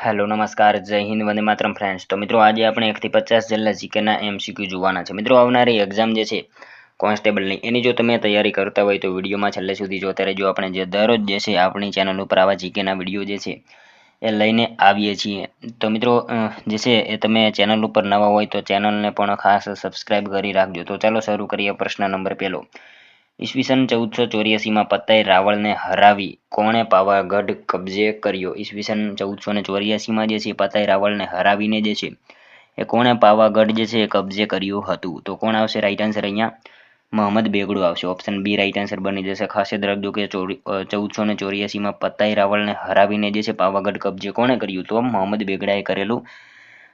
Hello નમસ્કાર જય Hind Vande Mataram friends. તો મિત્રો આજે આપણે 1 થી 50 જેટલા જીકેના એમસીક્યુ જોવાના છે। મિત્રો આવનારી એક્ઝામ જે છે કોન્સ્ટેબલની એની જો તમે તૈયારી કરતા હોય તો વિડીયોમાં છેલ્લે સુધી જોતા રહેજો। આપણે જે દરરોજ જે છે આપણી ચેનલ ઉપર આવા જીકેના વિડીયો જે છે એ લઈને આવીએ છીએ। તો મિત્રો જે છે એ તમે ચેનલ ઉપર નવા હોય તો ચેનલને પણ ખાસ સબસ્ક્રાઇબ કરી રાખજો। તો ચાલો શરૂ કરીએ। પ્રશ્ન નંબર પહેલો, ઈસવીસન 1484 માં પતાઈ રાવળને હરાવી કોણે પાવાગઢ કબજે કર્યો? ઈસવીસન 1484 માં જે છે પતાઈ રાવળને હરાવીને જે છે એ કોણે પાવાગઢ જે છે કબજે કર્યું હતું? તો કોણ આવશે રાઈટ આન્સર અહીંયા? મોહમ્મદ બેગડો આવશે। ઓપ્શન બી રાઈટ આન્સર બની જશે। ખાસ યાદ રાખજો કે 1484 માં પતાઈ રાવળને હરાવીને જે છે પાવાગઢ કબજે કોણે કર્યું? તો મોહમ્મદ બેગડાએ કરેલું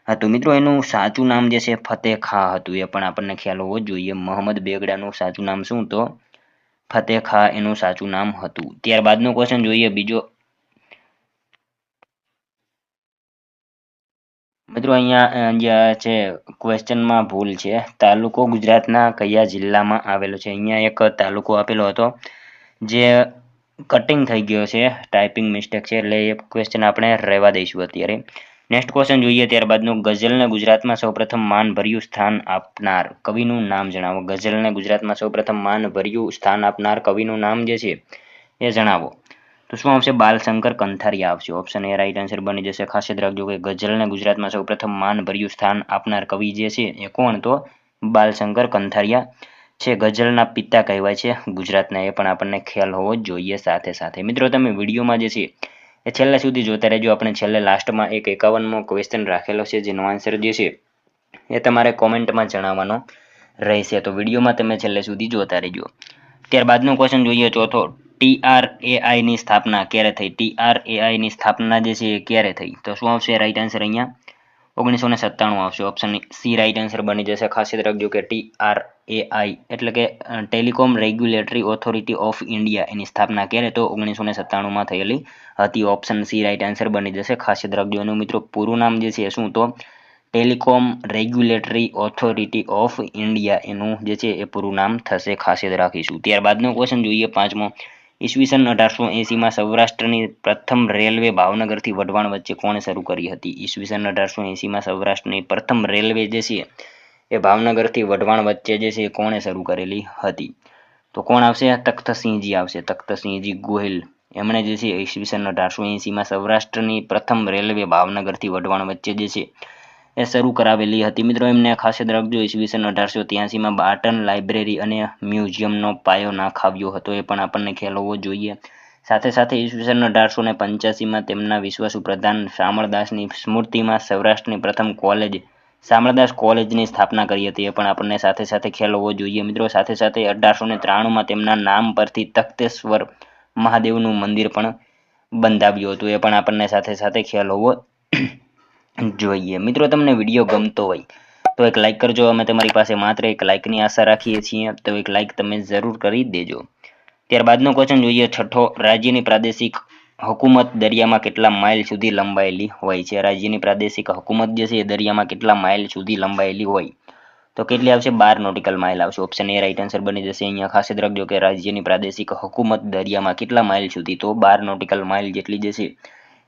હતું। મિત્રો એનું સાચું નામ જે છે ફતેહ ખાં હતું, એ પણ આપણને ખ્યાલ હોવો જોઈએ। મોહમ્મદ બેગડાનું સાચું નામ શું? તો ફતેહ ખાં એનું સાચું નામ હતું। ત્યારબાદનો ક્વેશ્ચન જોઈએ બીજો। મિત્રો અહીંયા જે છે ક્વેશ્ચનમાં ભૂલ છે। તાલુકો ગુજરાતના કયા જિલ્લામાં આવેલો છે? અહીંયા એક તાલુકો આપેલો હતો જે કટિંગ થઈ ગયો છે, ટાઈપિંગ મિસ્ટેક છે, એટલે એ ક્વેશ્ચન આપણે રહેવા દઈશું અત્યારે। નેક્સ્ટ ક્વેશ્ચન જોઈએ ત્યારબાદનું, ગઝલને ગુજરાતમાં સૌપ્રથમ માનભર્યું સ્થાન આપનાર કવિનું નામ જણાવો। ગઝલને ગુજરાતમાં સૌપ્રથમ માનભર્યું સ્થાન આપનાર કવિનું નામ જે છે એ જણાવો। તો શું આવશે? બાલશંકર કંથારિયા આવશે। ઓપ્શન એ રાઈટ આન્સર બની જશે। ખાસ યાદ રાખજો કે ગઝલને ગુજરાતમાં સૌપ્રથમ માનભર્યું સ્થાન આપનાર કવિ જે છે એ કોણ? તો બાલશંકર કંથારિયા છે। ગઝલના પિતા કહેવાય છે ગુજરાતના, એ પણ આપણને ખ્યાલ હોવો જ જોઈએ। સાથે સાથે મિત્રો તમે વિડીયોમાં જે છે એ છેલ્લે સુધી જોતા રહેજો। આપણે છેલ્લે લાસ્ટમાં એક 51મો ક્વેશ્ચન રાખેલો છે જેનો આન્સર જે છે એ તમારે કોમેન્ટમાં જણાવવાનો રહેશે। તો વિડીયોમાં તમે છેલ્લે સુધી જોતા રહેજો। ત્યારબાદનો ક્વેશ્ચન જોઈએ ચોથો, TRAI ની સ્થાપના ક્યારે થઈ? TRAI ની સ્થાપના જે છે એ ક્યારે થઈ? તો શું આવશે રાઈટ આન્સર અહીંયા? 1997 આવશે। ઓપ્શન સી રાઈટ આન્સર બની જશે। ખાસ યાદ રાખજો કે TRAI એટલે કે telecom regulatory authority of India, એની સ્થાપના ક્યારે? તો 1997માં થયેલી હતી। ઓપ્શન સી રાઈટ આન્સર બની જશે। ખાસ યાદ રાખજો એનું મિત્રો પૂરું નામ જે છે શું? તો telecom regulatory authority of India એનું જે છે એ પૂરું નામ થશે। ખાસ યાદ રાખીશું। ત્યારબાદનો ક્વેશ્ચન જોઈએ પાંચમો, ઈસવીસન 1880માં સૌરાષ્ટ્રની પ્રથમ રેલવે ભાવનગરથી વઢવાણ વચ્ચે કોણે શરૂ કરી હતી? ઈસવીસન 1880માં સૌરાષ્ટ્રની પ્રથમ રેલવે જે છે એ ભાવનગરથી વઢવાણ વચ્ચે જે છે કોણે શરૂ કરેલી હતી? તો કોણ આવશે? તખ્તસિંહજી આવશે। તખ્તસિંહજી ગોહિલ એમણે જે છે ઈસવીસન 1880માં સૌરાષ્ટ્રની પ્રથમ રેલવે ભાવનગરથી વઢવાણ વચ્ચે જે છે એ શરૂ કરાવેલી હતી। મિત્રો એમને ખાસ યાદ રાખજો ઈસવીસન 1883માં બાર્ટન લાઇબ્રેરી અને મ્યુઝિયમનો પાયો નાખાવ્યો હતો, એ પણ આપણને ખ્યાલ હોવો જોઈએ। સાથે સાથે ઈસવીસન 1885માં તેમના વિશ્વાસુ પ્રધાન શામળદાસની સ્મૃતિમાં સૌરાષ્ટ્રની પ્રથમ કોલેજ શામળદાસ કોલેજની સ્થાપના કરી હતી, એ પણ આપણને સાથે સાથે ખ્યાલ હોવો જોઈએ મિત્રો। સાથે સાથે 1893માં તેમના નામ પરથી તખ્તેશ્વર મહાદેવનું મંદિર પણ બંધાવ્યું હતું, એ પણ આપણને સાથે સાથે ખ્યાલ હોવો જોઈએ। મિત્રો તમને વિડીયો ગમતો હોય તો એક લાઇક કરજો। અમે તમારી પાસે માત્ર એક લાઇકની આશા રાખીએ છીએ, તો એક લાઇક તમે જરૂર કરી દેજો। ત્યારબાદનો ક્વેશ્ચન જોઈએ છઠ્ઠો, રાજ્યની પ્રાદેશિક હુકુમત દરિયામાં કેટલા માઇલ સુધી લંબાયેલી હોય છે? રાજ્યની પ્રાદેશિક હુકુમત જે છે એ દરિયામાં કેટલા માઇલ સુધી લંબાયેલી હોય? તો કેટલી આવશે? 12 નોટિકલ માઇલ આવશે। ઓપ્શન એ રાઈટ આન્સર બની જશે। અહીંયા ખાસ યાદ રાખજો કે રાજ્યની પ્રાદેશિક હુકુમત દરિયામાં કેટલા માઇલ સુધી? તો 12 નોટિકલ માઇલ જેટલી જે છે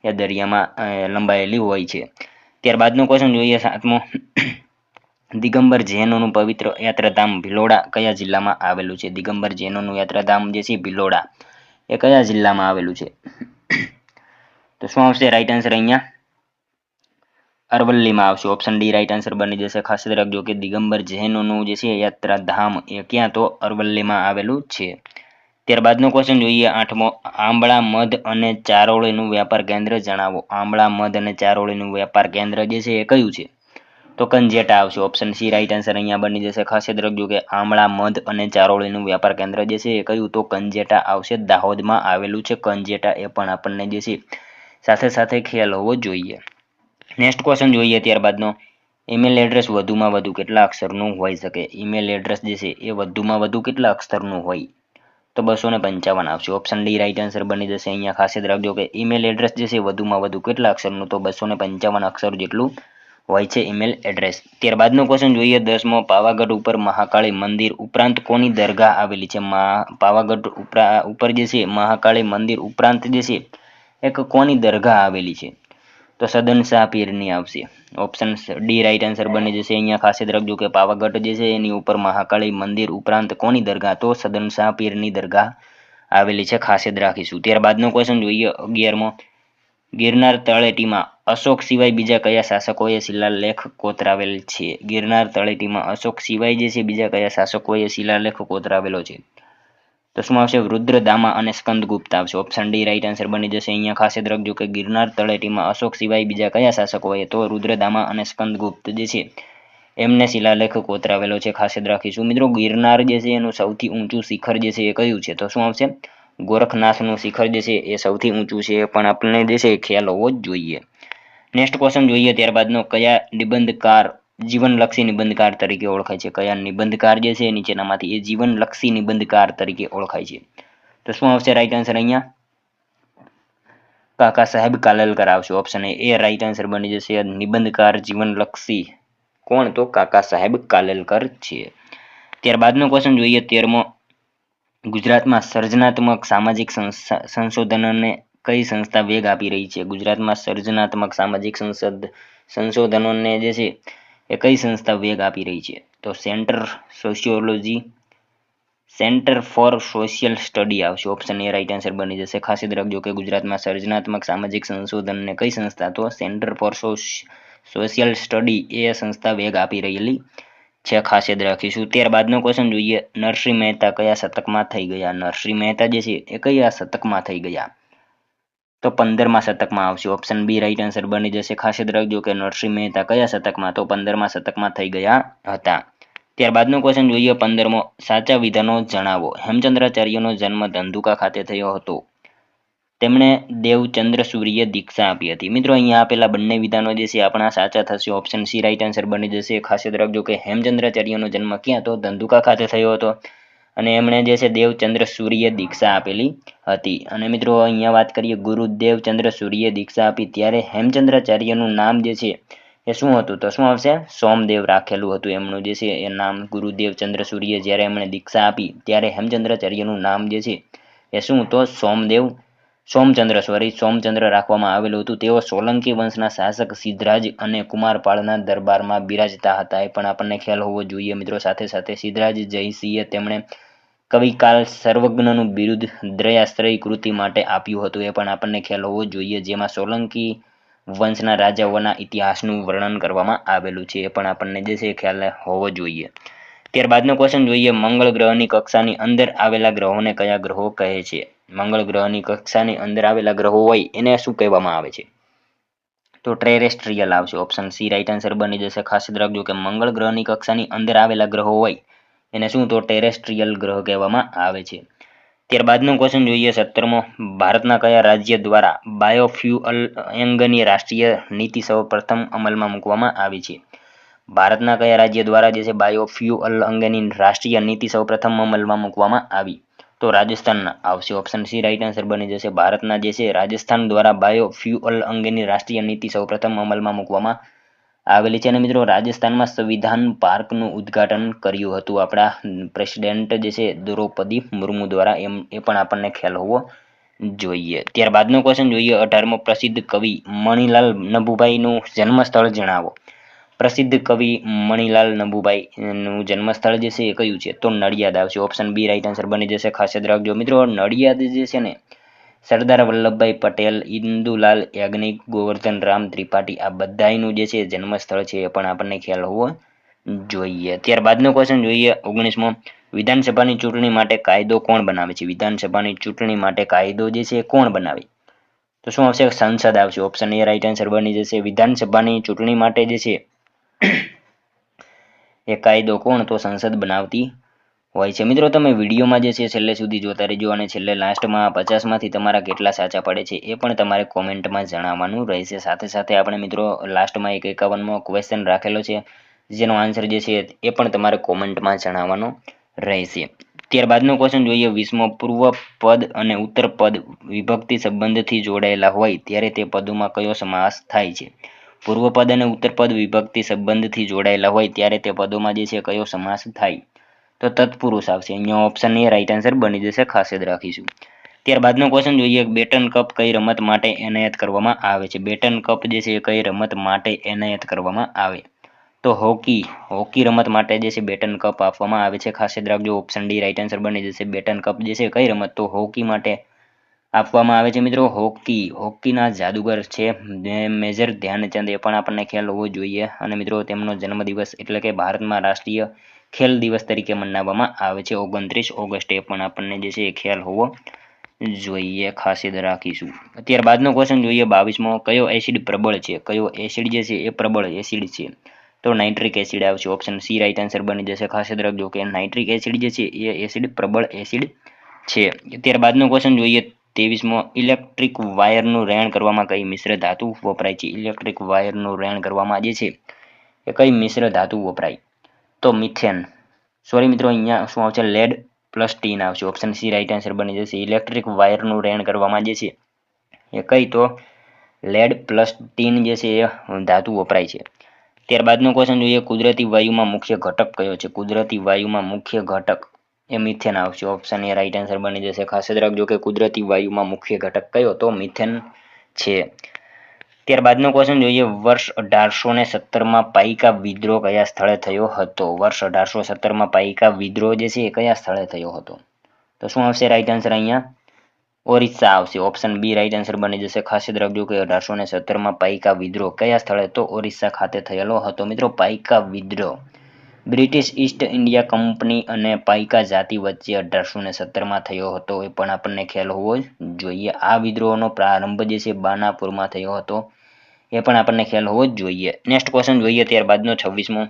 એ દરિયામાં લંબાયેલી હોય છે। ત્યારબાદનો ક્વેશ્ચન જોઈએ સાતમો, દિગંબર જૈનોનું પવિત્ર યાત્રાધામ ભિલોડા કયા જિલ્લામાં આવેલું છે? દિગંબર જૈનોનું યાત્રાધામ જે છે ભિલોડા એ કયા જિલ્લામાં આવેલું છે? તો શું આવશે રાઈટ આન્સર અહીંયા? અરવલ્લીમાં આવશે। ઓપ્શન ડી રાઈટ આન્સર બની જશે। ખાસ યાદ રાખજો કે દિગંબર જૈનોનું જે છે યાત્રાધામ એ ક્યાં? તો અરવલ્લીમાં આવેલું છે। ત્યારબાદનો ક્વેશ્ચન જોઈએ આઠમો, આંબળા મધ અને ચારોળીનું વ્યાપાર કેન્દ્ર જણાવો। આંબળા મધ અને ચારોળીનું વ્યાપાર કેન્દ્ર જે છે એ કયું છે? તો કંજેટા આવશે। ઓપ્શન સી રાઈટ આન્સર અહીંયા બની જશે। ખાસ યાદ રાખજો કે આંબળા મધ અને ચારોળીનું વ્યાપાર કેન્દ્ર જે છે એ કયું? તો કંજેટા આવશે। દાહોદમાં આવેલું છે કંજેટા, એ પણ આપણને જે છે સાથે સાથે ખ્યાલ હોવો જોઈએ। નેક્સ્ટ ક્વેશ્ચન જોઈએ ત્યારબાદનો, ઈમેલ એડ્રેસ વધુમાં વધુ કેટલા અક્ષરનું હોઈ શકે? ઈમેલ એડ્રેસ જે છે એ વધુમાં વધુ કેટલા અક્ષરનું હોય? તો 255 આવશે। ઓપ્શન ડી રાઈટ આન્સર બની જશે। અહીંયા ખાસ યાદ રાખજો કે ઈમેલ એડ્રેસ જે છે વધુમાં વધુ કેટલા અક્ષરનું? તો 255 અક્ષર જેટલું હોય છે ઈમેલ એડ્રેસ। ત્યારબાદનો ક્વેશ્ચન જોઈએ 10મો, પાવાગઢ ઉપર મહાકાળી મંદિર ઉપરાંત કોની દરગાહ આવેલી છે? પાવાગઢ ઉપર જે છે મહાકાળી મંદિર ઉપરાંત જે છે એક કોની દરગાહ આવેલી છે? તો સદનશાહ પીરની આવશે. ઓપ્શન ડી રાઈટ આન્સર બની જશે. અહીંયા ખાસ યાદ રાખજો કે પાવાગઢ જે છે એની ઉપર મહાકાળી મંદિર ઉપરાંત કોની દરગાહ, તો સદનશાહ પીરની દરગાહ આવેલી છે, ખાસ યાદ રાખીશું. ત્યારબાદનો ક્વેશ્ચન જોઈએ 11મો. ગિરનાર તળેટીમાં અશોક સિવાય બીજા કયા શાસકોએ શિલાલેખ કોતરાવેલ છે? ગિરનાર તળેટીમાં અશોક સિવાય જે છે બીજા કયા શાસકોએ શિલાલેખ કોતરાવેલો છે? તો શું આવશે? રુદ્રદામા અને સ્કંદગુપ્ત આવશે. ઓપ્શન ડી રાઈટ આન્સર બની જશે. અહીંયા ખાસ યાદ રાખજો કે ગિરનાર તળેટીમાં અશોક સિવાય બીજા કયા શાસકોએ, તો રુદ્રદામા અને સ્કંદગુપ્ત જે છે એમને શિલાલેખ કોતરાવેલો છે, ખાસ યાદ રાખીશું. મિત્રો ગિરનાર જે છે એનું સૌથી ઊંચું શિખર જે છે એ કયું છે? તો શું આવશે? ગોરખનાથનું શિખર જે છે એ સૌથી ઊંચું છે, એ પણ આપણને જે છે ખ્યાલ હોવો જ જોઈએ. નેક્સ્ટ ક્વેશ્ચન જોઈએ ત્યારબાદનો. કયા નિબંધકાર જીવનલક્ષી નિબંધકાર તરીકે ઓળખાય છે? કયા નિબંધકાર જે છે નીચેનામાંથી એ જીવનલક્ષી નિબંધકાર તરીકે ઓળખાય છે? તો શું આવશે રાઈટ આન્સર? અહીંયા કાકા સાહેબ કાલેલકર આવશે. ઓપ્શન એ રાઈટ આન્સર બની જશે. નિબંધકાર જીવનલક્ષી કોણ? તો કાકા સાહેબ કાલેલકર છે. ત્યારબાદનો ક્વેશ્ચન જોઈએ 13મો. ગુજરાતમાં સર્જનાત્મક સામાજિક સંશોધનોને કઈ સંસ્થા વેગ આપી રહી છે? ગુજરાતમાં સર્જનાત્મક સામાજિક સંશોધનોને જે છે એ કઈ સંસ્થા વેગ આપી રહી છે? તો સેન્ટર ફોર સોશિયલ સ્ટડી આવશે. ઓપ્શન એ રાઈટ આન્સર બની જશે. ખાસ યાદ રાખજો કે ગુજરાતમાં સર્જનાત્મક સામાજિક સંશોધનને કઈ સંસ્થા, તો સેન્ટર ફોર સોશિયલ સ્ટડી એ સંસ્થા વેગ આપી રહેલી છે, ખાસ યાદ રાખીશું. ત્યારબાદનો ક્વેશ્ચન જોઈએ. નરસિંહ મહેતા કયા શતકમાં થઈ ગયા? નરસિંહ મહેતા જે છે એ કયા શતકમાં થઈ ગયા? તો 15મા શતકમાં આવશે. ઓપ્શન બી રાઈટ આન્સર બની જશે. ખાસ યાદ રાખજો કે નરસિંહ મહેતા કયા શતકમાં, તો 15મા શતકમાં થઈ ગયા હતા. ત્યારબાદનો ક્વેશ્ચન જોઈએ 15મો. સાચા વિધાનો જણાવો. હેમચંદ્રાચાર્યનો જન્મ ધંધુકા ખાતે થયો હતો. તેમણે દેવચંદ્ર સૂર્ય દીક્ષા આપી હતી. મિત્રો અહીંયા આપેલા બંને વિધાનો જે છે આપણા સાચા થશે. ઓપ્શન સી રાઈટ આન્સર બની જશે. ખાસ યાદ રાખજો કે હેમચંદ્રાચાર્યનો જન્મ ક્યાં, તો ધંધુકા ખાતે થયો હતો અને એમણે જે છે દેવચંદ્ર સૂર્ય દીક્ષા આપેલી હતી. અને મિત્રો અહીંયા વાત કરીએ ગુરુ દેવચંદ્ર સૂર્ય દીક્ષા આપી ત્યારે હેમચંદ્રાચાર્યનું નામ જે છે એ શું હતું? તો શું આવશે? સોમદેવ રાખેલું હતું એમનું જે છે એ નામ. ગુરુદેવચંદ્ર સૂર્ય જ્યારે એમણે દીક્ષા આપી ત્યારે હેમચંદ્રાચાર્યનું નામ જે છે એ શું? તો સોમચંદ્ર રાખવામાં આવેલું હતું. તેઓ સોલંકી વંશના શાસક સિદ્ધરાજ અને કુમારપાળના દરબારમાં બિરાજતા હતા, એ પણ આપણને ખ્યાલ હોવો જોઈએ. મિત્રો સાથે સાથે સિદ્ધરાજ જયસિંહે તેમણે કવિકાલ સર્વજ્ઞનું બિરુદ દ્રયાશ્રય કૃતિ માટે આપ્યું હતું, એ પણ આપણને ખ્યાલ હોવો જોઈએ. જેમાં સોલંકી વંશના રાજાઓના ઇતિહાસનું વર્ણન કરવામાં આવેલું છે, એ પણ આપણને જે છે ખ્યાલ હોવો જોઈએ. ત્યારબાદનો ક્વેશ્ચન જોઈએ. મંગળ ગ્રહની કક્ષાની અંદર આવેલા ગ્રહોને કયા ગ્રહો કહે છે? મંગળ ગ્રહની કક્ષાની અંદર આવેલા ગ્રહો હોય એને શું કહેવામાં આવે છે? તો ટેરેસ્ટ્રીયલ આવશે. ઓપ્શન સી રાઈટ આન્સર બની જશે. ખાસ યાદ રાખજો કે મંગળ ગ્રહની કક્ષાની અંદર આવેલા ગ્રહો હોય એને શું? તો ટેરેસ્ટ્રીયલ ગ્રહ કહેવામાં આવે છે. ત્યારબાદનો ક્વેશ્ચન જોઈએ 17મો. ભારતના કયા રાજ્ય દ્વારા બાયોફ્યુઅલ અંગેની રાષ્ટ્રીય નીતિ સૌપ્રથમ અમલમાં મૂકવામાં આવી છે? ભારતના કયા રાજ્ય દ્વારા જે છે બાયોફ્યુઅલ અંગેની રાષ્ટ્રીય નીતિ સૌપ્રથમ અમલમાં મૂકવામાં આવી? તો રાજસ્થાન આવશે. ઓપ્શન સી રાઈટ આન્સર બની જશે. ભારતના જે છે રાજસ્થાન દ્વારા બાયોફ્યુઅલ અંગેની રાષ્ટ્રીય નીતિ સૌપ્રથમ અમલમાં મૂકવામાં આવેલી છે. અને મિત્રો રાજસ્થાનમાં સંવિધાન પાર્કનું ઉદ્ઘાટન કર્યું હતું આપણા પ્રેસિડેન્ટ જે છે દ્રૌપદી મુર્મુ દ્વારા, એ પણ આપણને ખ્યાલ હોવો જોઈએ. ત્યારબાદનો ક્વેશ્ચન જોઈએ 18મો. પ્રસિદ્ધ કવિ મણિલાલ નભુભાઈનું જન્મસ્થળ જણાવો. પ્રસિદ્ધ કવિ મણિલાલ નભુભાઈનું જન્મસ્થળ જે છે એ કયું છે? તો નડિયાદ આવશે. ઓપ્શન બી રાઈટ આન્સર બની જશે. ખાસ યાદ રાખજો મિત્રો નડિયાદ જે છે ને સરદાર વલ્લભભાઈ પટેલ, ઇન્દુલાલ યાજ્ઞિક, ગોવર્ધન રામ ત્રિપાઠી આ બધાયનું જે છે જન્મસ્થળ છે, એ પણ આપણને ખ્યાલ હોવો જોઈએ. ત્યારબાદનો ક્વેશ્ચન જોઈએ 19મો. વિધાનસભાની ચૂંટણી માટે કાયદો કોણ બનાવે છે? વિધાનસભાની ચૂંટણી માટે કાયદો જે છે કોણ બનાવે? તો શું આવશે? સંસદ આવશે. ઓપ્શન એ રાઈટ આન્સર બની જશે. વિધાનસભાની ચૂંટણી માટે જે છે એ કાયદો કોણ? તો સંસદ બનાવતી હોય છે. મિત્રો તમે વિડીયોમાં જે છે છેલ્લે સુધી જોતા રહેજો અને છેલ્લે લાસ્ટમાં 50માંથી તમારા કેટલા સાચા પડે છે એ પણ તમારે કોમેન્ટમાં જણાવવાનું રહેશે. સાથે સાથે આપણે મિત્રો લાસ્ટમાં એક 51મો ક્વેશ્ચન રાખેલો છે જેનો આન્સર જે છે એ પણ તમારે કોમેન્ટમાં જણાવવાનો રહેશે. ત્યારબાદનો ક્વેશ્ચન જોઈએ 20મો. પૂર્વ પદ અને ઉત્તર પદ વિભક્તિ સંબંધથી જોડાયેલા હોય ત્યારે તે પદોમાં કયો સમાસ થાય છે? પૂર્વ પદ અને ઉત્તર પદ વિભક્તિ સંબંધથી જોડાયેલા હોય ત્યારે તે પદોમાં જે છે કયો સમાસ થાય? તો તત્પુરુષ આવશે. અહીંયા ઓપ્શન એ રાઈટ આન્સર બની જશે. ખાસ યાદ રાખીશું. ત્યારબાદનો ક્વેશ્ચન જોઈએ, બેટન કપ કઈ રમત માટે એનાયત કરવામાં આવે છે? બેટન કપ જે છે એ કઈ રમત માટે એનાયત કરવામાં આવે? તો હોકી રમત માટે જે છે બેટન કપ આપવામાં આવે છે. ખાસ યાદ રાખજો, ઓપ્શન ડી રાઈટ આન્સર બની જશે. બેટન કપ જે છે કઈ રમત? તો હોકી માટે આપવામાં આવે છે મિત્રો. હોકીના જાદુગર છે મેજર ધ્યાનચંદ, એ પણ આપણને ખ્યાલ હોવો જોઈએ. અને મિત્રો તેમનો જન્મદિવસ એટલે કે ભારતમાં રાષ્ટ્રીય ખેલ દિવસ તરીકે મનાવવામાં આવે છે 29 ઓગસ્ટ. એ પણ આપણને જે છે એ ખ્યાલ હોવો જોઈએ, ખાસ યાદ રાખીશું. ત્યારબાદનો ક્વેશ્ચન જોઈએ 22મો, કયો એસિડ પ્રબળ છે? કયો એસિડ જે છે એ પ્રબળ એસિડ છે? તો નાઇટ્રિક એસિડ આવશે. ઓપ્શન સી રાઈટ આન્સર બની જશે. ખાસ યાદ રાખજો કે નાઇટ્રિક એસિડ જે છે એ એસિડ પ્રબળ એસિડ છે. ત્યારબાદનો ક્વેશ્ચન જોઈએ 23મો, ઇલેક્ટ્રિક વાયરનું રેણ કરવામાં કઈ મિશ્ર ધાતુ વપરાય છે? ઇલેક્ટ્રિક વાયરનું રેણ કરવામાં જે છે એ કઈ મિશ્ર ધાતુ વપરાય? તો મિથેન, સોરી મિત્રો અહીંયા શું આવશે? લેડ પ્લસ ટીન આવશે. ઓપ્શન સી રાઈટ આન્સર બની જશે. ઇલેક્ટ્રિક વાયરનું રેણ કરવામાં જે છે એ કઈ? તો લેડ પ્લસ ટીન જે છે એ ધાતુ વપરાય છે. ત્યારબાદનો ક્વેશ્ચન જોઈએ, કુદરતી વાયુમાં મુખ્ય ઘટક કયો છે? કુદરતી વાયુમાં મુખ્ય ઘટક એ મિથેન આવશે. ઓપ્શન એ રાઈટ આન્સર બની જશે. ખાસ યાદ રાખજો કે કુદરતી વાયુમાં મુખ્ય ઘટક કયો? તો મિથેન છે. ત્યારબાદનો ક્વેશ્ચન જોઈએ, વર્ષ 1817માં પાઇકા વિદ્રોહ કયા સ્થળે થયો હતો? વર્ષ 1817માં પાઇકા વિદ્રોહ જે છે એ કયા સ્થળે થયો હતો? તો શું આવશે રાઈટ આન્સર અહીંયા? ઓરિસ્સા આવશે. ઓપ્શન બી રાઈટ આન્સર બની જશે. ખાસ યાદ રાખજો કે 1817માં પાઇકા વિદ્રોહ કયા સ્થળે? તો ઓરિસ્સા ખાતે થયેલો હતો મિત્રો પાઇકા વિદ્રોહ. બ્રિટિશ ઈસ્ટ ઇન્ડિયા કંપની અને પાઇકા જાતિ વચ્ચે 1817માં થયો હતો, એ પણ આપણને ખ્યાલ હોવો જોઈએ. આ વિદ્રોહનો પ્રારંભ જે છે બાનાપુરમાં થયો હતો, એ પણ આપણને ખ્યાલ હોવો જ જોઈએ. નેક્સ્ટ ક્વેશ્ચન જોઈએ ત્યારબાદનો 26મો,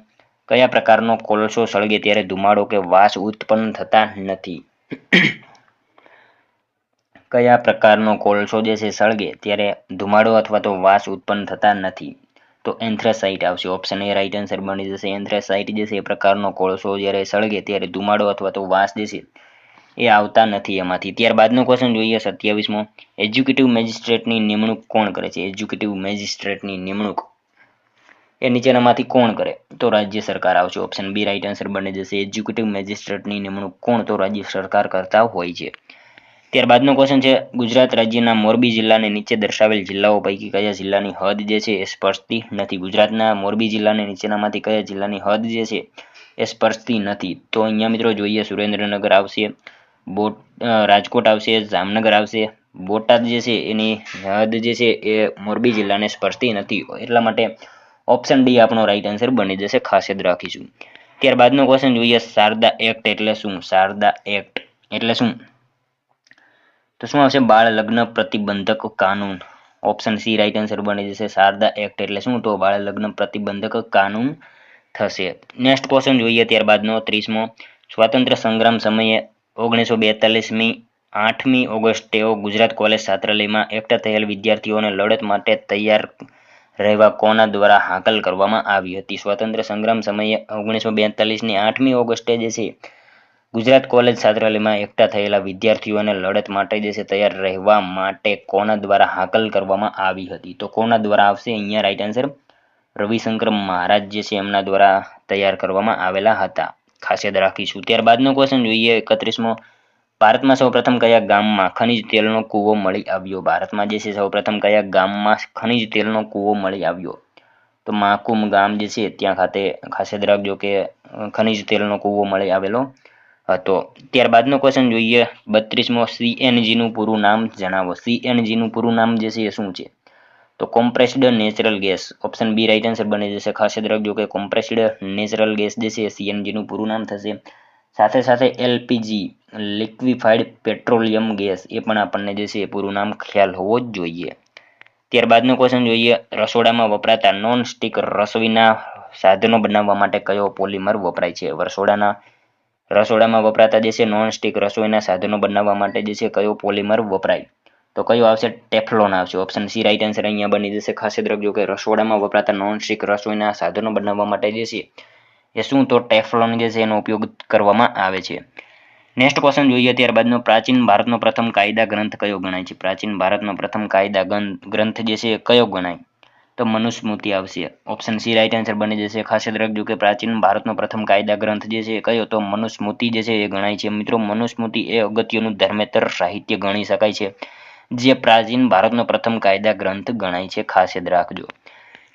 કયા પ્રકારનો કોલસો સળગે ત્યારે ધુમાડો કે વાસ ઉત્પન્ન થતા નથી? કયા પ્રકારનો કોલસો જે છે સળગે ત્યારે ધુમાડો અથવા તો વાસ ઉત્પન્ન થતા નથી? તો એન્થ્રેસાઇટ આવશે. ઓપ્શન એ રાઈટ આન્સર બની જશે. એન્થ્રેસાઇટ જે છે એ પ્રકારનો કોલસો જ્યારે સળગે ત્યારે ધુમાડો અથવા તો વાસ જે છે એ આવતા નથી એમાંથી. ત્યારબાદનો ક્વેશ્ચન જોઈએ 27મો, એજ્યુકેટિવ મેજિસ્ટ્રેટની નિમણૂક કોણ કરે છે? એજ્યુકેટિવ મેજિસ્ટ્રેટની નિમણૂક એ નીચેનામાંથી કોણ કરે? તો રાજ્ય સરકાર આવશે. ઓપ્શન બી રાઈટ આન્સર બની જશે. એજ્યુકેટિવ મેજિસ્ટ્રેટની નિમણૂક કોણ? તો રાજ્ય સરકાર કરતા હોય છે. ત્યારબાદનો ક્વેશ્ચન છે, ગુજરાત રાજ્યના મોરબી જિલ્લાને નીચે દર્શાવેલ જિલ્લાઓ પૈકી કયા જિલ્લાની હદ જે છે એ સ્પર્શતી નથી? ગુજરાતના મોરબી જિલ્લાને નીચેનામાંથી કયા જિલ્લાની હદ જે છે એ સ્પર્શતી નથી? તો અહીંયા મિત્રો જોઈએ સુરેન્દ્રનગર આવશે, રાજકોટ આવશે, જામનગર આવશે. બોટાદ જે છે એની હદ જે છે એ મોરબી જિલ્લાને સ્પર્શતી નથી, એટલા માટે ઓપ્શન ડી આપણો રાઈટ આન્સર બની જશે. ખાસ યાદ રાખીશું. ત્યારબાદનો ક્વેશ્ચન જોઈએ, શારદા એક્ટ એટલે શું? શારદા એક્ટ એટલે શું? તો શું આવશે? બાળ લગ્ન પ્રતિબંધક કાનૂન. ઓપ્શન સી રાઈટ આન્સર બની જશે. શારદા એક્ટ એટલે શું? તો બાળ લગ્ન પ્રતિબંધક કાનૂન થશે. નેક્સ્ટ ક્વેશ્ચન જોઈએ ત્યારબાદનો 30મો, સ્વાતંત્ર્ય સંગ્રામ સમયે 1942ની 8મી ઓગસ્ટેઓ ગુજરાત કોલેજ છાત્રાલયમાં એકઠા થયેલ વિદ્યાર્થીઓને લડત માટે તૈયાર રહેવા કોના દ્વારા હાકલ કરવામાં આવી હતી? સ્વાતંત્ર્ય સંગ્રામ સમયે 1942ની 8મી ઓગસ્ટે જે છે ગુજરાત કોલેજ છાત્રાલયમાં એકઠા થયેલા વિદ્યાર્થીઓને લડત માટે જે છે તૈયાર રહેવા માટે કોના દ્વારા હાકલ કરવામાં આવી હતી? તો કોના દ્વારા આવશે અહીંયા રાઈટ આન્સર? રવિશંકર મહારાજ જે છે એમના દ્વારા તૈયાર કરવામાં આવેલા હતા. ખાસ યાદ રાખીશું. ત્યારબાદનો ક્વેશ્ચન જોઈએ 31મો, ભારતમાં સૌપ્રથમ કયા ગામમાં ખનિજ તેલનો કૂવો મળી આવ્યો? ભારતમાં જે છે સૌપ્રથમ કયા ગામમાં ખનિજ તેલનો કૂવો મળી આવ્યો? તો માકુમ ગામ જે છે ત્યાં ખાતે ખાસ યાદ રાખજો કે ખનિજ તેલનો કૂવો મળી આવેલો હતો. ત્યારબાદનો ક્વેશ્ચન જોઈએ 32મો, CNG નું પૂરું નામ જણાવો. CNG નું પૂરું નામ જે છે એ શું છે? તો compressed natural gas. Option B right answer બની જશે. ખાસ યાદ રાખજો કે કોમ્પ્રેસ્ડ નેચરલ ગેસ જે છે CNG નું પૂરું નામ થશે. સાથે સાથે LPG લિક્વિફાઈડ પેટ્રોલિયમ ગેસ એ પણ આપણને જે છે એ પૂરું નામ ખ્યાલ હોવો જ જોઈએ. ત્યારબાદનો ક્વેશ્ચન જોઈએ, રસોડામાં વપરાતા નોન સ્ટિક રસોઈના સાધનો બનાવવા માટે કયો પોલિમર વપરાય છે? રસોડામાં વપરાતા જે છે નોન સ્ટિક રસોઈના સાધનો બનાવવા માટે જે છે કયો પોલિમર વપરાય? તો કયો આવશે? ટેફલોન આવશે. ઓપ્શન સી રાઈટ આન્સર અહીંયા બની જશે. ખાસ યાદ રાખજો કે રસોડામાં વપરાતા નોન સ્ટિક રસોઈના સાધનો બનાવવા માટે જે છે એ શું? તો ટેફલોન જે છે એનો ઉપયોગ કરવામાં આવે છે. નેક્સ્ટ ક્વેશ્ચન જોઈએ ત્યારબાદનો, પ્રાચીન ભારતનો પ્રથમ કાયદા ગ્રંથ કયો ગણાય છે? પ્રાચીન ભારતનો પ્રથમ કાયદા ગ્રંથ જે છે એ કયો ગણાય? તો મનુસ્મૃતિ આવશે. ઓપ્શન સી રાઈટ આન્સર બની જશે. ખાસ યાદ રાખજો કે પ્રાચીન ભારતનો પ્રથમ કાયદા ગ્રંથ જે છે એ કયો તો મનુસ્મૃતિ જે છે એ ગણાય છે. મિત્રો મનુસ્મૃતિ એ અગત્યનું ધર્મેતર સાહિત્ય ગણી શકાય છે, જે પ્રાચીન ભારતનો પ્રથમ કાયદા ગ્રંથ ગણાય છે. ખાસ યાદ રાખજો.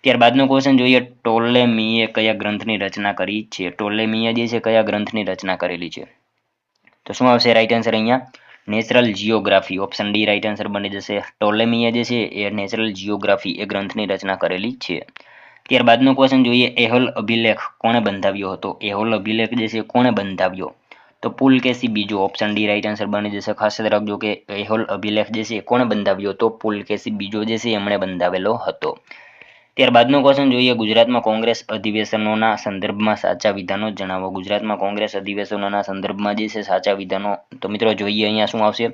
ત્યારબાદનો ક્વેશ્ચન જોઈએ, ટોલેમીએ કયા ગ્રંથની રચના કરી છે? ટોલેમીએ જે છે કયા ગ્રંથની રચના કરેલી છે? તો શું આવશે રાઈટ આન્સર અહીંયા? Natural geography. Option D right answer બની જશે. ટોલેમીએ જે છે એ નેચરલ જીઓગ્રાફી એ ગ્રંથની રચના કરેલી છે. ત્યારબાદનો ક્વેશ્ચન જોઈએ, એહોલ અભિલેખ કોણે બંધાવ્યો હતો? એહોલ અભિલેખ જે છે કોણે બંધાવ્યો? તો પુલકેશી બીજો. ઓપ્શન ડી રાઈટ આન્સર બની જશે. ખાસ યાદ રાખજો કે એહોલ અભિલેખ જે છે કોણે બંધાવ્યો? તો પુલકેશી બીજો જે છે એમણે બંધાવેલો હતો. ત્યારબાદનો ક્વેશ્ચન જોઈએ, ગુજરાતમાં કોંગ્રેસ અધિવેશનોના સંદર્ભમાં સાચા વિધાનો જણાવો. ગુજરાતમાં કોંગ્રેસ અધિવેશનોના સંદર્ભમાં જે છે સાચા વિધાનો, તો મિત્રો જોઈએ અહીંયા શું આવશે?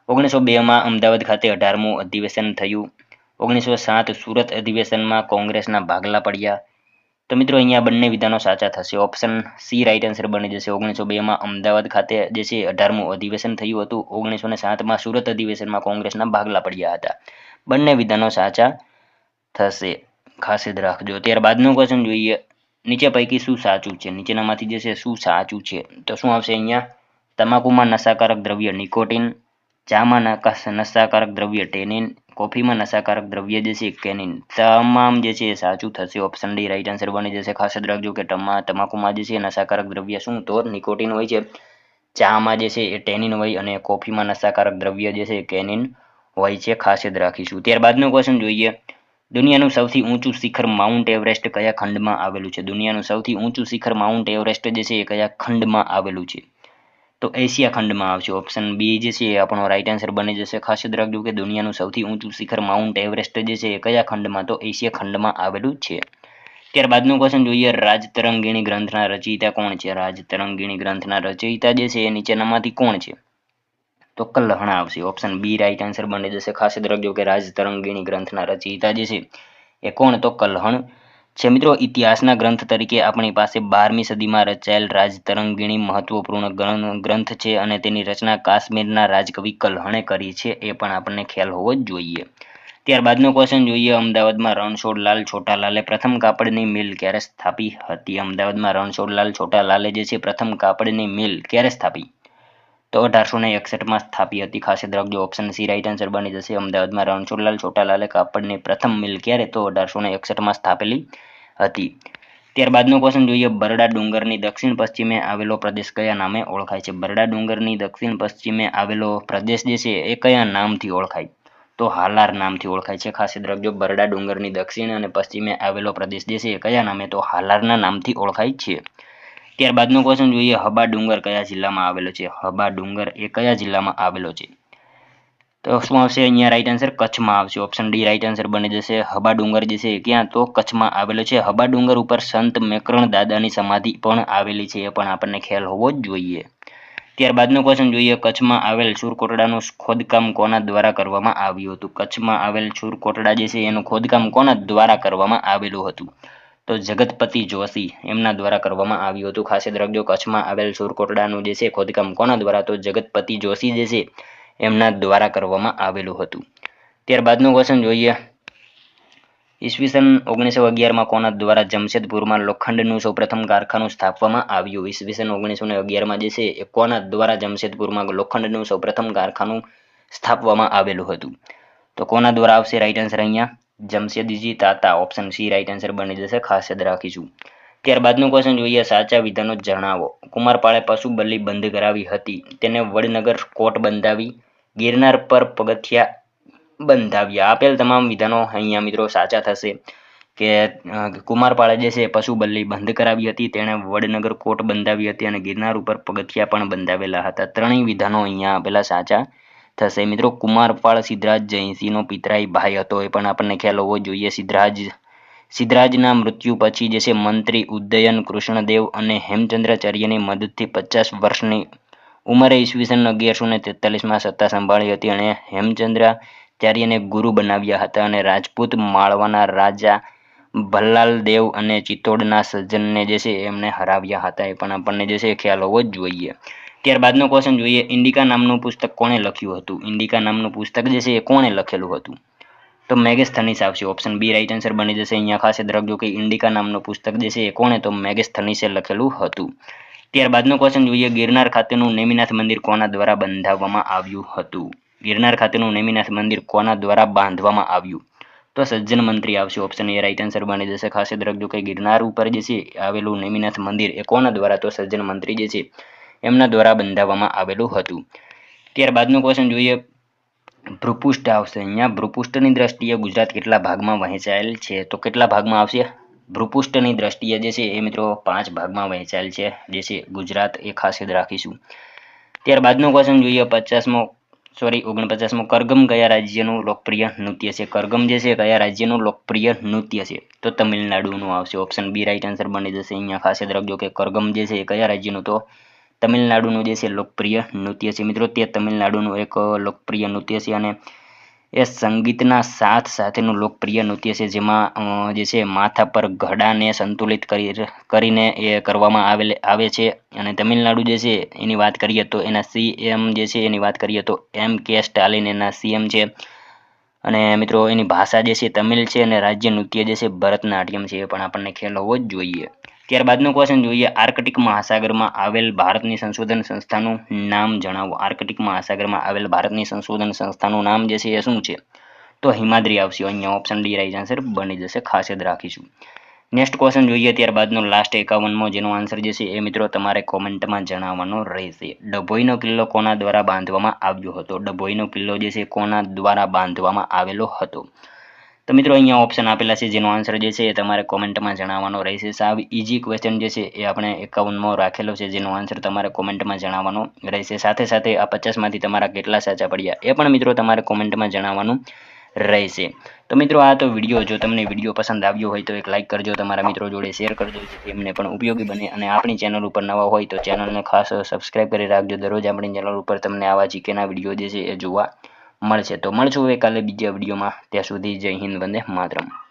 1902માં અમદાવાદ ખાતે 18મું અધિવેશન થયું. 1907 સુરત અધિવેશનમાં કોંગ્રેસના ભાગલા પડ્યા. તો મિત્રો અહીંયા બંને વિધાનો સાચા થશે. ઓપ્શન સી રાઈટ આન્સર બની જશે. 1902માં અમદાવાદ ખાતે જે છે 18મું અધિવેશન થયું હતું. 1907માં સુરત અધિવેશનમાં કોંગ્રેસના ભાગલા પડ્યા હતા. બંને વિધાનો સાચા થશે. ખાસ યાદ રાખજો. ત્યારબાદનો ક્વેશ્ચન જોઈએ, નીચે પૈકી શું સાચું છે? નીચેનામાંથી જે છે શું સાચું છે? તો શું આવશે અહીંયા? તમાકુમાં નશાકારક દ્રવ્ય નિકોટિન, ચામાં નશાકારક દ્રવ્ય ટેનિન, કોફીમાં નશાકારક દ્રવ્ય જે છે કેનિન. તમામ જે છે એ સાચું થશે. ઓપ્શન ડી રાઈટ આન્સર બની જશે. ખાસ યાદ રાખજો કે તમાકુમાં જે છે નશાકારક દ્રવ્ય શું તો નિકોટિન હોય છે, ચામાં જે છે એ ટેનિન હોય અને કોફીમાં નશાકારક દ્રવ્ય જે છે કેનિન હોય છે. ખાસ યાદ રાખીશું. ત્યારબાદનો ક્વેશ્ચન જોઈએ, દુનિયાનું સૌથી ઊંચું શિખર માઉન્ટ એવરેસ્ટ કયા ખંડમાં આવેલું છે? દુનિયાનું સૌથી ઊંચું શિખર માઉન્ટ એવરેસ્ટ જે છે એ કયા ખંડમાં આવેલું છે? તો એશિયા ખંડમાં આવશે. ઓપ્શન બી જે છે એ આપણો રાઈટ આન્સર બની જશે. ખાસ યાદ રાખજો કે દુનિયાનું સૌથી ઊંચું શિખર માઉન્ટ એવરેસ્ટ જે છે એ કયા ખંડમાં? તો એશિયા ખંડમાં આવેલું છે. ત્યારબાદનો ક્વેશ્ચન જોઈએ, રાજતરંગીણી ગ્રંથના રચયિતા કોણ છે? રાજતરંગીણી ગ્રંથના રચયિતા જે છે એ નીચેનામાંથી કોણ છે? તો કલ્હણ આવશે. ઓપ્શન બી રાઈટ આન્સર બની જશે. ખાસ યાદ રાખજો કે રાજતરંગીણી ગ્રંથના રચયિતા જે છે એ કોણ? તો કલ્હણ છે. મિત્રો ઇતિહાસના ગ્રંથ તરીકે આપણી પાસે 12મી સદીમાં રચાયેલ રાજતરંગીણી મહત્વપૂર્ણ ગ્રંથ છે અને તેની રચના કાશ્મીરના રાજકવિ કલ્હણે કરી છે. એ પણ આપણને ખ્યાલ હોવો જ જોઈએ. ત્યારબાદનો ક્વેશ્ચન જોઈએ, અમદાવાદમાં રણછોડલાલ છોટાલાલે પ્રથમ કાપડની મિલ ક્યારે સ્થાપી હતી? અમદાવાદમાં રણછોડલાલ છોટાલાલે જે છે પ્રથમ કાપડની મિલ ક્યારે સ્થાપી? તો 1861માં સ્થાપી હતી. ખાસ યાદ રાખજો. ઓપ્શન સી રાઈટ આન્સર બની જશે. અમદાવાદમાં રણછોડલાલ છોટાલાલે કાપડની પ્રથમ મિલ ક્યારે? તો 1861માં સ્થાપેલી હતી. ત્યારબાદનો ક્વેશ્ચન જોઈએ, બરડા ડુંગરની દક્ષિણ પશ્ચિમે આવેલો પ્રદેશ કયા નામે ઓળખાય છે? બરડા ડુંગરની દક્ષિણ પશ્ચિમે આવેલો પ્રદેશ જે છે એ કયા નામથી ઓળખાય? તો હાલાર નામથી ઓળખાય છે. ખાસ યાદ રાખજો, બરડા ડુંગરની દક્ષિણ અને પશ્ચિમે આવેલો પ્રદેશ જે છે એ કયા નામે? તો હાલારના નામથી ઓળખાય છે. ત્યારબાદનો ક્વેશ્ચન જોઈએ, હબા ડુંગર કયા જિલ્લામાં આવેલો છે? હબા ડુંગર એ કયા જિલ્લામાં આવેલો છે? તો શું આવશે અહીંયા રાઈટ આન્સર? કચ્છમાં આવશે. ઓપ્શન ડી રાઈટ આન્સર બની જશે. હબા ડુંગર જે છે ક્યાં? તો કચ્છમાં આવેલો છે. હબા ડુંગર ઉપર સંત મેકરણ દાદાની સમાધિ પણ આવેલી છે. એ પણ આપણને ખ્યાલ હોવો જ જોઈએ. ત્યારબાદનો ક્વેશ્ચન જોઈએ, કચ્છમાં આવેલ સુરકોટડાનું ખોદકામ કોના દ્વારા કરવામાં આવ્યું હતું? કચ્છમાં આવેલ સુરકોટડા જે છે એનું ખોદકામ કોના દ્વારા કરવામાં આવેલું હતું? તો જગતપતિ જોશી એમના દ્વારા કરવામાં આવ્યું હતું. ખાસ યાદ રાખજો, કચ્છમાં આવેલ સુરકોટડાનું જે છે ખોદકામ કોના દ્વારા? તો જગતપતિ જોશી જે છે એમના દ્વારા કરવામાં આવેલું હતું. ત્યારબાદનો ક્વેશ્ચન જોઈએ, ઈસવીસન 1911માં કોના દ્વારા જમશેદપુરમાં લોખંડનું સૌપ્રથમ કારખાનું સ્થાપવામાં આવ્યું? ઈસવીસન 1911માં જે છે એ કોના દ્વારા જમશેદપુરમાં લોખંડનું સૌપ્રથમ કારખાનું સ્થાપવામાં આવેલું હતું? તો કોના દ્વારા આવશે રાઈટ આન્સર અહીંયા? જમશેદજી તાતા. ઓપ્શન સી રાઈટ આન્સર બની જશે. ખાસ યાદ રાખીશું. ત્યારબાદનો ક્વેશ્ચન જોઈએ, સાચા વિધાનો જણાવો. કુમારપાળે પશુ બલિ બંધ કરાવી હતી, તેને વડનગર કોટ બંધાવી, ગિરનાર પર પગથિયા બંધાવ્યા. આપેલ તમામ વિધાનો અહીંયા મિત્રો સાચા થશે. કે કુમારપાળે જે છે પશુ બલિ બંધ કરાવી હતી, તેણે વડનગર કોટ બંધાવી હતી અને ગિરનાર ઉપર પગથિયા પણ બંધાવેલા હતા. ત્રણેય વિધાનો અહીંયા આપેલા સાચા થશે. મિત્રો કુમારપાળ સિદ્ધરાજ જયસિંહનો પિતરાઈ ભાઈ હતો. એ પણ આપણને ખ્યાલ હોવો જોઈએ. સિદ્ધરાજના મૃત્યુ પછી જે છે મંત્રી ઉદયન કૃષ્ણદેવ અને હેમચંદ્રાચાર્યની મદદથી 50 વર્ષની ઉંમરે ઈસવીસન 1143માં સત્તા સંભાળી હતી અને હેમચંદ્રાચાર્યને ગુરુ બનાવ્યા હતા અને રાજપૂત માળવાના રાજા ભલ્લાલ દેવ અને ચિત્તોડના સજ્જનને જે છે એમને હરાવ્યા હતા. એ પણ આપણને જે છે ખ્યાલ હોવો જ જોઈએ. ત્યારબાદનો ક્વેશ્ચન જોઈએ, ઇન્ડિકા નામનું પુસ્તક કોણે લખ્યું હતું? ઇન્ડિકા નામનું પુસ્તક જે છે એ કોણે લખેલું હતું? તો મેગેસ્થનીસ આવશે. ઓપ્શન બી રાઈટ આન્સર બની જશે. અહીંયા ખાસ યાદ રાખજો કે ઇન્ડિકા નામનું પુસ્તક જે છે એ કોણે તો મેગેસ્થનીસે લખેલું હતું. ત્યારબાદનો ક્વેશ્ચન જોઈએ, ગિરનાર ખાતેનું નેમિનાથ મંદિર કોના દ્વારા બંધાવવામાં આવ્યું હતું? ગિરનાર ખાતેનું નેમિનાથ મંદિર કોના દ્વારા બાંધવામાં આવ્યું? તો સજ્જન મંત્રી આવશે. ઓપ્શન એ રાઈટ આન્સર બની જશે. ખાસ યાદ રાખજો કે ગિરનાર ઉપર જે છે આવેલું નેમિનાથ મંદિર એ કોના દ્વારા તો સજ્જન મંત્રી જે છે એમના દ્વારા બંધાવવામાં આવેલું હતું. ત્યારબાદનો ક્વેશ્ચન જોઈએ, ભૂપૃષ્ઠ આવશે. અહીંયા ભૂપૃષ્ઠની દ્રષ્ટિએ ગુજરાત કેટલા ભાગમાં વહેંચાયેલ છે? તો કેટલા ભાગમાં આવશે? ભૂપૃષ્ઠની દ્રષ્ટિએ જે છે એ મિત્રો 5 ભાગમાં વહેંચાયેલ છે જે છે ગુજરાત, એ ખાસ યાદ રાખીશું. ત્યારબાદનો ક્વેશ્ચન જોઈએ 49મો, કરગમ કયા રાજ્યનું લોકપ્રિય નૃત્ય છે? કરગમ જે છે કયા રાજ્યનું લોકપ્રિય નૃત્ય છે? તો તમિલનાડુનું આવશે. ઓપ્શન બી રાઈટ આન્સર બની જશે. અહીંયા ખાસ યાદ રાખજો કે કરગમ જે છે એ કયા રાજ્યનું તો તમિલનાડુનું જે છે લોકપ્રિય નૃત્ય છે. મિત્રો તે તમિલનાડુનું એક લોકપ્રિય નૃત્ય છે અને એ સંગીતના સાથ સાથેનું લોકપ્રિય નૃત્ય છે, જેમાં જે છે માથા પર ઘડાને સંતુલિત કરીને એ કરવામાં આવે છે. અને તમિલનાડુ જે છે એની વાત કરીએ તો એના સીએમ જે છે એની વાત કરીએ તો M.K. સ્ટાલિન એના સીએમ છે. અને મિત્રો એની ભાષા જે છે તમિલ છે અને રાજ્ય નૃત્ય જે છે ભરતનાટ્યમ છે, એ પણ આપણને ખ્યાલ હોવો જ જોઈએ. ત્યારબાદનો ક્વેશ્ચન જોઈએ, આર્કટિક મહાસાગરમાં આવેલ ભારતની સંશોધન સંસ્થાનું નામ જણાવો. આર્કટિક મહાસાગરમાં આવેલ ભારતની સંશોધન સંસ્થાનું નામ જે છે એ શું છે? તો હિમાદ્રી આવશે. અહીંયા ઓપ્શન ડી રાઈટ આન્સર બની જશે. ખાસ યાદ રાખીશું. નેક્સ્ટ ક્વેશ્ચન જોઈએ ત્યારબાદનો લાસ્ટ 51મો, જેનો આન્સર જે છે એ મિત્રો તમારે કોમેન્ટમાં જણાવવાનો રહેશે. ડભોઈનો કિલ્લો કોના દ્વારા બાંધવામાં આવ્યો હતો? ડભોઈનો કિલ્લો જે છે કોના દ્વારા બાંધવામાં આવેલો હતો? તો મિત્રો અહીંયા ઓપ્શન આપેલા છે, જેનો આન્સર જે છે એ તમારે કોમેન્ટમાં જણાવવાનો રહેશે. સાવ ઇઝી ક્વેશ્ચન જે છે એ આપણે 51મો રાખેલો છે, જેનો આન્સર તમારે કોમેન્ટમાં જણાવવાનો રહેશે. સાથે સાથે આ 50માંથી તમારા કેટલા સાચા પડ્યા એ પણ મિત્રો તમારે કોમેન્ટમાં જણાવવાનું રહેશે. તો મિત્રો આ તો વિડીયો, જો તમને વિડીયો પસંદ આવ્યો હોય તો એક લાઇક કરજો, તમારા મિત્રો જોડે શેર કરજો, જેથી એમને પણ ઉપયોગી બને. અને આપણી ચેનલ ઉપર નવા હોય તો ચેનલને ખાસ સબસ્ક્રાઈબ કરી રાખજો. દરરોજ આપણી ચેનલ ઉપર તમને આવા જીકેના વિડીયો જે છે એ જોવા મળશે. તો મળશું હવે કાલે બીજા વિડીયોમાં. ત્યાં સુધી જય હિન્દ, વંદે માતરમ.